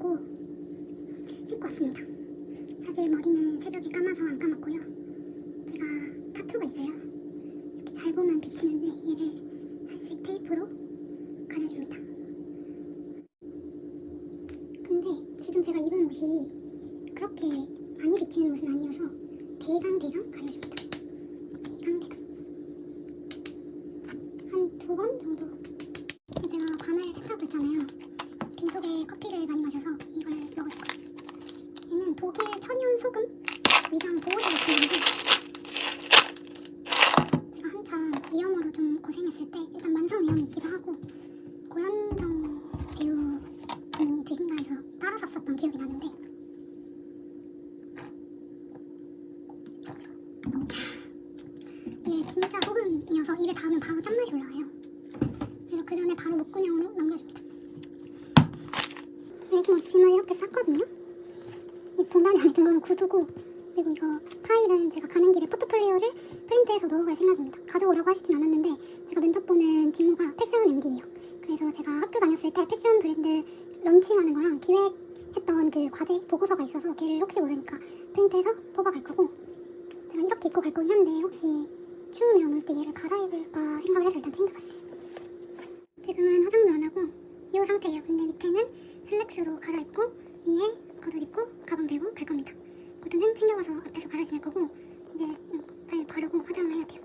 가지고 씻고 왔습니다. 사실 머리는 새벽에 감아서 안 감았고요. 제가 타투가 있어요. 이렇게 잘 보면 비치는데 얘를 살색 테이프로 가려줍니다. 근데 지금 제가 입은 옷이 그렇게 많이 비치는 옷은 아니어서 대강 가려줍니다. 대강 한 2번 정도. 제가 밤을 샜다고 했잖아요. 빈속에 커피를 많이 마셔서 이걸 먹어줄 거예요. 얘는 독일 천연 소금 위장 보호제 같은 건데 제가 한참 위염으로 좀 고생했을 때 일단 만성 위염이 있기도 하고 고현정 배우분이 드신다 해서 따라 샀었던 기억이 나는데 이게 진짜 소금이어서 입에 닿으면 바로 짠맛이 올라와요. 그래서 그 전에 바로 목구멍으로 넘겨줍니다. 그리고 짐을 이렇게 쌌거든요. 이 봉다리 안에 든 거는 구두고, 그리고 이거 파일은 제가 가는 길에 포트폴리오를 프린트해서 넣어갈 생각입니다. 가져오려고 하시진 않았는데 제가 면접 보는 직무가 패션 MD예요. 그래서 제가 학교 다녔을 때 패션 브랜드 런칭하는 거랑 기획했던 그 과제 보고서가 있어서 걔를 혹시 모르니까 프린트해서 뽑아갈 거고, 제가 이렇게 입고 갈 거긴 한데 혹시 추우면 올 때 얘를 갈아입을까 생각을 해서 일단 챙겨봤어요. 지금은 화장도 안 하고 이 상태예요. 근데 밑에는 슬랙스로 갈아입고 위에 겉옷 입고 가방 들고 갈 겁니다. 구두는 챙겨가서 앞에서 갈아 신을 거고 이제 빨리 바르고 화장을 해야 돼요.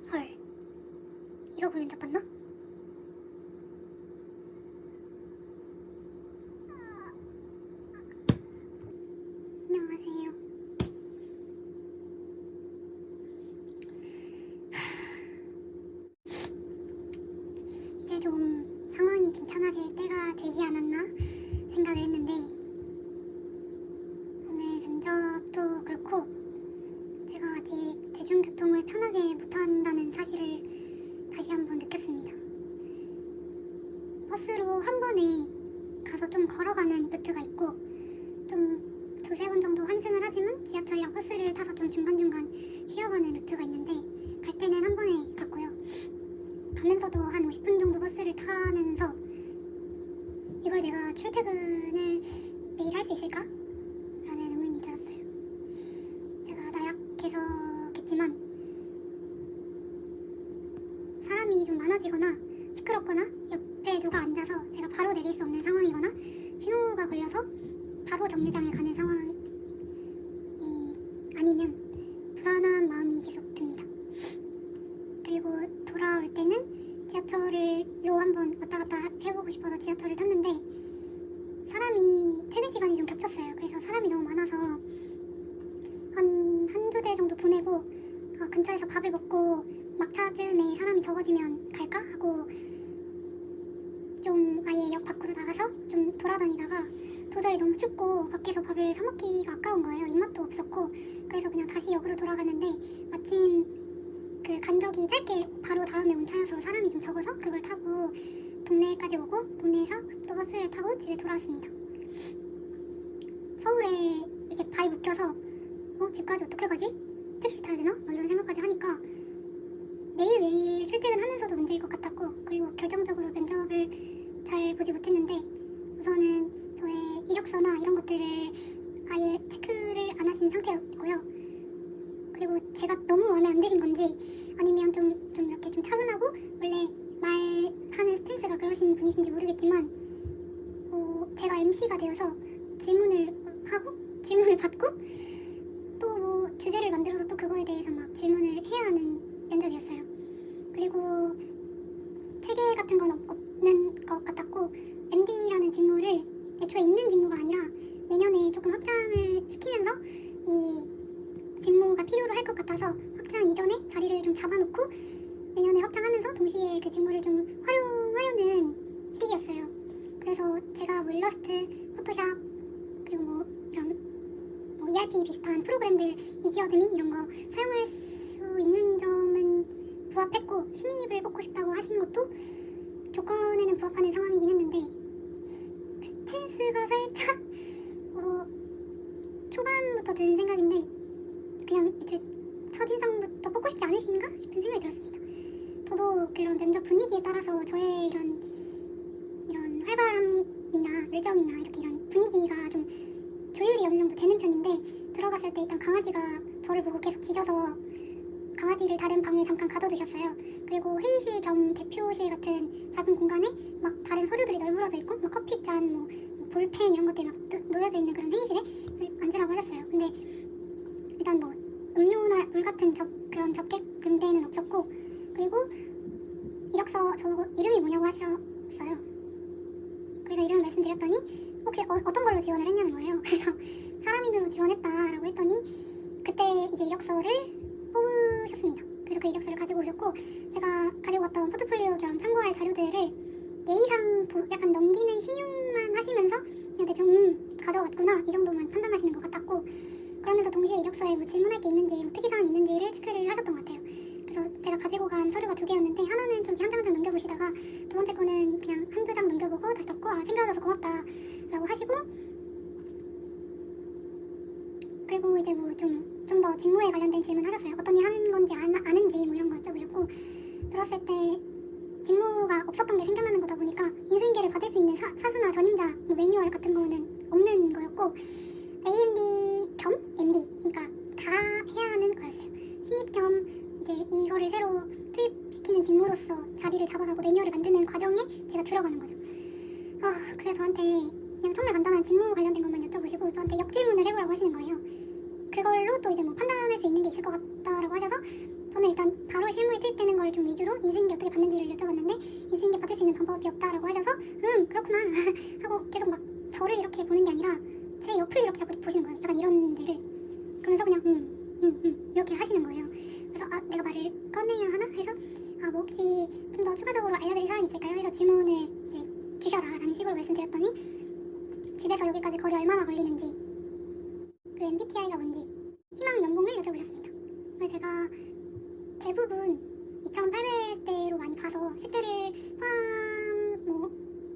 헐, 이러고 면접 봤나? 안녕하세요. 이제 좀 상황이 괜찮아질 때가 되지 않았나 생각을 했는데 오늘 면접도 그렇고 제가 아직 대중교통을 편하게 못한다는 사실을 다시 한번 느꼈습니다. 버스로 한 번에 가서 좀 걸어가는 루트가 있고 좀 2-3번 정도 환승을 하지만 지하철이랑 버스를 타서 좀 중간중간 쉬어가는 루트가 있는데 갈 때는 한 번에 갔고요. 가면서도 한 50분 정도 버스를 타면서 이걸 내가 출퇴근을 매일 할 수 있을까? 라는 의문이 들었어요. 제가 나약해서겠지만 사람이 좀 많아지거나 시끄럽거나 옆에 누가 앉아서 제가 바로 내릴 수 없는 상황이거나 신호가 걸려서 바로 정류장에 가는 상황이 아니면 불안한 마음이 계속 듭니다. 그리고 돌아올 때는 지하철로 한번 왔다 갔다 해보고 싶어서 지하철을 탔는데 사람이 퇴근 시간이 좀 겹쳤어요. 그래서 사람이 너무 많아서 한두 대 정도 보내고 근처에서 밥을 먹고 막차쯤에 사람이 적어지면 갈까 하고 좀 아예 역 밖으로 나가서 좀 돌아다니다가 도저히 너무 춥고 밖에서 밥을 사 먹기가 아까운 거예요. 입맛도 없었고. 그래서 그냥 다시 역으로 돌아가는데 마침 그 간격이 짧게 바로 다음에 온 차여서 사람이 좀 적어서 그걸 타고 동네까지 오고 동네에서 또 버스를 타고 집에 돌아왔습니다. 서울에 이렇게 발이 묶여서 집까지 어떻게 가지? 택시 타야 되나? 뭐 이런 생각까지 하니까 매일매일 출퇴근하면서도 문제일 것 같았고, 그리고 결정적으로 면접을 잘 보지 못했는데 우선은 저의 이력서나 이런 것들을 아예 체크를 안 하신 상태였고요. 그리고 제가 너무 마음에 안 드신 건지 아니면 좀 이렇게 좀 차분하고 원래 말하는 스탠스가 그러신 분이신지 모르겠지만 제가 MC가 되어서 질문을 하고 질문을 받고 또 뭐 주제를 만들어서 또 그거에 대해서 막 질문을 해야 하는 면접이었어요. 그리고 체계 같은 건 없는 것 같았고, MD라는 직무를 애초에 있는 직무가 아니라 내년에 조금 확장을 시키면서 이 직무가 필요로 할 것 같아서 확장 이전에 자리를 좀 잡아놓고 내년에 확장하면서 동시에 그 직무를 좀 활용하려는 시기였어요. 그래서 제가 뭐 일러스트, 포토샵, 그리고 뭐 이런 뭐 ERP 비슷한 프로그램들, 이지어드민 이런 거 사용할 수 있는 점은 부합했고, 신입을 뽑고 싶다고 하시는 것도 조건에는 부합하는 상황이긴 했는데 스탠스가 살짝 초반부터 든 생각인데 그냥 애초에 첫인상부터 뽑고 싶지 않으신가 싶은 생각이 들었습니다. 저도 그런 면접 분위기에 따라서 저의 이런 활발함이나 열정이나 이렇게 이런 분위기가 좀 조율이 어느 정도 되는 편인데, 들어갔을 때 일단 강아지가 저를 보고 계속 짖어서 강아지를 다른 방에 잠깐 가둬두셨어요. 그리고 회의실 겸 대표실 같은 작은 공간에 막 다른 서류들이 널브러져 있고 뭐 커피잔, 뭐 볼펜 이런 것들이 막 놓여져 있는 그런 회의실에 앉으라고 하셨어요. 근데 일단 뭐 음료나 물 같은 그런 접객 응대는 없었고, 그리고 이력서 저보고 이름이 뭐냐고 하셨어요. 그래서 이름을 말씀드렸더니 혹시 어떤 걸로 지원을 했냐는 거예요. 그래서 사람 이름으로 지원했다라고 했더니 그때 이제 이력서를 뽑으셨습니다. 그래서 그 이력서를 가지고 오셨고, 제가 가지고 왔던 포트폴리오 겸 참고할 자료들을 예의상 약간 넘기는 신용만 하시면서 그냥 대충 가져왔구나 이 정도만 판단하시는 것 같았고, 그러면서 동시에 이력서에 뭐 질문할 게 있는지 뭐 특이사항이 있는지를 체크를 하셨던 것 같아요. 그래서 제가 가지고 간 서류가 2개였는데 하나는 좀 한 장 한 장 넘겨보시다가 두 번째 거는 그냥 한두 장 넘겨보고 다시 덮고 챙겨줘서 고맙다 라고 하시고, 그리고 이제 뭐 좀 더 직무에 관련된 질문 하셨어요. 어떤 일 하는 건지 아는지 뭐 이런 거 여쭤보셨고, 들었을 때 직무가 없었던 게 생겨나는 거다 보니까 인수인계를 받을 수 있는 사수나 전임자 뭐 매뉴얼 같은 거는 없는 거였고, AMD 겸 MD, 그러니까 다 해야 하는 거였어요. 신입 겸 이제 이거를 새로 투입시키는 직무로서 자리를 잡아가고 매뉴얼을 만드는 과정에 제가 들어가는 거죠. 그래서 저한테 그냥 정말 간단한 직무 관련된 것만 여쭤보시고 저한테 역질문을 해보라고 하시는 거예요. 그걸로 또 이제 뭐 판단할 수 있는 게 있을 것 같다라고 하셔서 저는 일단 바로 실무에 투입되는 걸 좀 위주로 인수인계 어떻게 받는지를 여쭤봤는데, 인수인계 받을 수 있는 방법이 없다라고 하셔서 그렇구나 하고 계속 막 저를 이렇게 보는 게 아니라 제 옆을 이렇게 자꾸 보시는 거예요. 약간 이런 데를. 그러면서 그냥 이렇게 하시는 거예요. 그래서 내가 말을 꺼내야 하나 해서 뭐 혹시 좀 더 추가적으로 알려드릴 사항이 있을까요? 해서 질문을 이제 주셔라 라는 식으로 말씀드렸더니 집에서 여기까지 거리 얼마나 걸리는지, 그리고 MBTI가 뭔지, 희망 연봉을 여쭤보셨습니다. 그래서 제가 대부분 2,800대로 많이 봐서 10대를 포함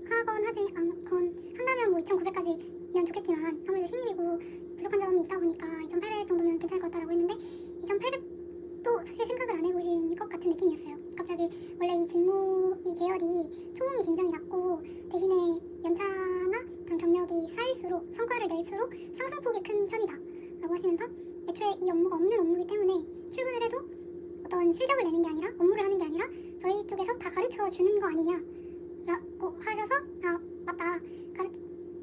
하건 하지 않건 한다면 2,900까지면 좋겠지만 아무래도 신입이고 부족한 점이 있다 보니까 2,800 정도면 괜찮을 것 같다라고 했는데 2,800도 사실 생각을 안 해보신 것 같은 느낌이었어요. 갑자기 원래 이 직무 이 계열이 초봉이 굉장히 낮고 대신에 연차나 그런 경력이 쌓일수록 성과를 낼수록 상승폭이 큰 편이다 라고 하시면서 애초에 이 업무가 없는 업무이기 때문에 출근을 해도 어떤 실적을 내는 게 아니라 업무를 하는 게 아니라 저희 쪽에서 다 가르쳐 주는 거 아니냐 라고 하셔서 맞다,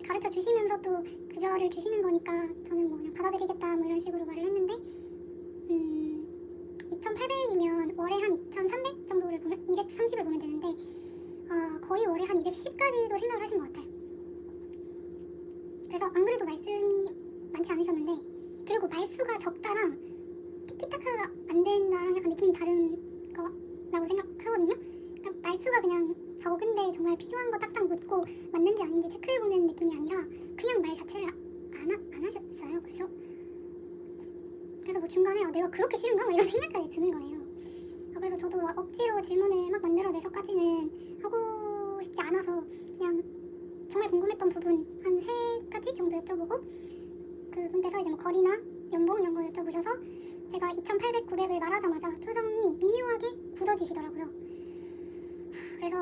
가르쳐 주시면서 또 급여를 주시는 거니까 저는 뭐 그냥 받아들이겠다 뭐 이런 식으로 말을 했는데 2,800이면 월에 한 2,300 정도를 보면 230을 보면 되는데 거의 월에 한 210까지도 생각을 하신 것 같아요. 그래서 안 그래도 말씀이 많지 않으셨는데, 그리고 말수가 적다랑 티키타카가 안 된다랑 약간 느낌이 다른 거라고 생각하거든요. 그러니까 말수가 그냥 적은데 정말 필요한 거 딱딱 묻고 맞는지 아닌지 체크해보는 느낌이 아니라 그냥 말 자체를 안 하셨어요. 그래서 뭐 중간에 내가 그렇게 싫은가? 뭐 이런 생각까지 드는 거예요. 그래서 저도 막 억지로 질문을 막 만들어내서까지는 하고 싶지 않아서 그냥 정말 궁금했던 부분 한 3가지 정도 여쭤보고 그분께서 이제 뭐 거리나 연봉 이런 거 여쭤보셔서 제가 2,800, 900을 말하자마자 표정이 미묘하게 굳어지시더라고요. 그래서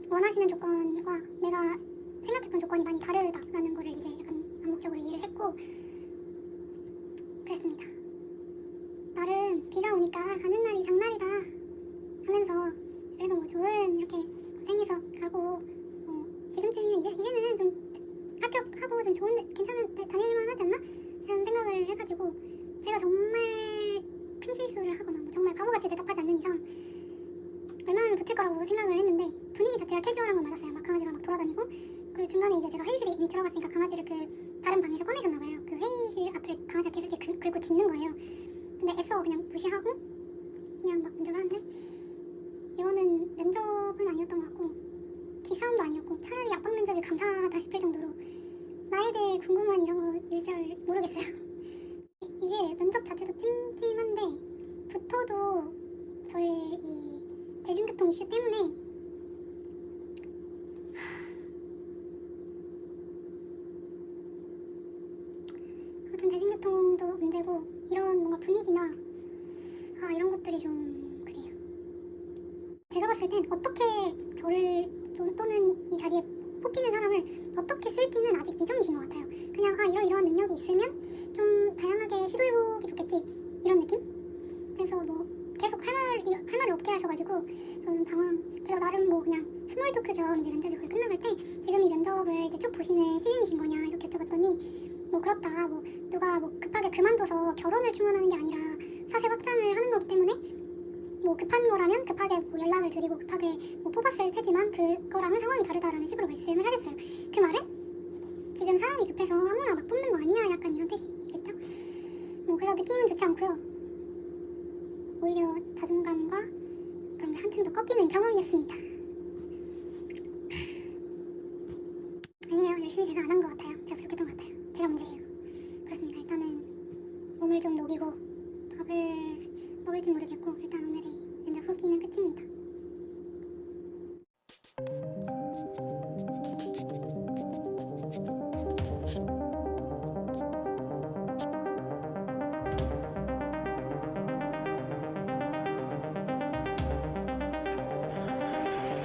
원하시는 조건과 내가 생각했던 조건이 많이 다르다라는 거를 이제 약간 암묵적으로 이해를 했고 그랬습니다. 나름 비가 오니까 가는 날이 장날이다 하면서 그래도 뭐 좋은 이렇게 고생해서 가고 지금쯤이면 이제는 좀 합격하고 좀 좋은 괜찮은 데 다닐만 하지 않나? 이런 생각을 해가지고 제가 정말 큰 실수를 하거나 뭐 정말 바보같이 대답하지 않는 이상 얼마나 붙을 거라고 생각을 했는데 분위기 자체가 캐주얼한 건 맞았어요. 막 강아지가 막 돌아다니고 그리고 중간에 이제 제가 회의실에 이미 들어갔으니까 강아지를 그 다른 방에서 꺼내셨나봐요. 그 회의실 앞을 강아지가 계속 이렇게 긁고 짖는 거예요. 근데 애써 그냥 무시하고 그냥 막 면접을 하는데 이거는 면접은 아니었던 것 같고 기싸움도 아니었고 차라리 압박 면접이 감사하다 싶을 정도로 나에 대해 궁금한 이런 거 일절 모르겠어요. 이게 면접 자체도 찜찜한데 붙어도 저의 이 대중교통 이슈 때문에 아무튼 대중교통도 문제고 이런 뭔가 분위기나 이런 것들이 좀 그래요. 제가 봤을 땐 어떻게 저를 또는 이 자리에 뽑히는 사람을 어떻게 쓸지는 아직 미정이신 것 같아요. 그냥 이러이러한 능력이 있으면 좀 다양하게 시도해보기 좋겠지 이런 느낌? 그래서 뭐 계속 할 말이 없게 하셔가지고 저는 그래서 나름 뭐 그냥 스몰 토크 겸 이제 면접이 거의 끝나갈 때 지금 이 면접을 이제 쭉 보시는 시즌이신 거냐 이렇게 여쭤봤더니 뭐 그렇다 뭐 누가 뭐 급하게 그만둬서 결혼을 충원하는 게 아니라 사세 확장을 하는 거기 때문에 뭐 급한 거라면 급하게 뭐 연락을 드리고 급하게 뭐 뽑았을 테지만 그거랑은 상황이 다르다라는 식으로 말씀을 하셨어요. 그 말은 지금 사람이 급해서 아무나 막 뽑는 거 아니야 약간 이런 뜻이겠죠. 뭐 그래서 느낌은 좋지 않고요. 오히려 자존감과 그런 게 한층 더 꺾이는 경험이었습니다. 아니에요. 열심히 제가 안 한 것 같아요. 제가 부족했던 것 같아요. 제가 문제예요. 그렇습니다. 일단은 몸을 좀 녹이고 밥을 먹을지 모르겠고 일단 오늘의 면접 후기는 끝입니다.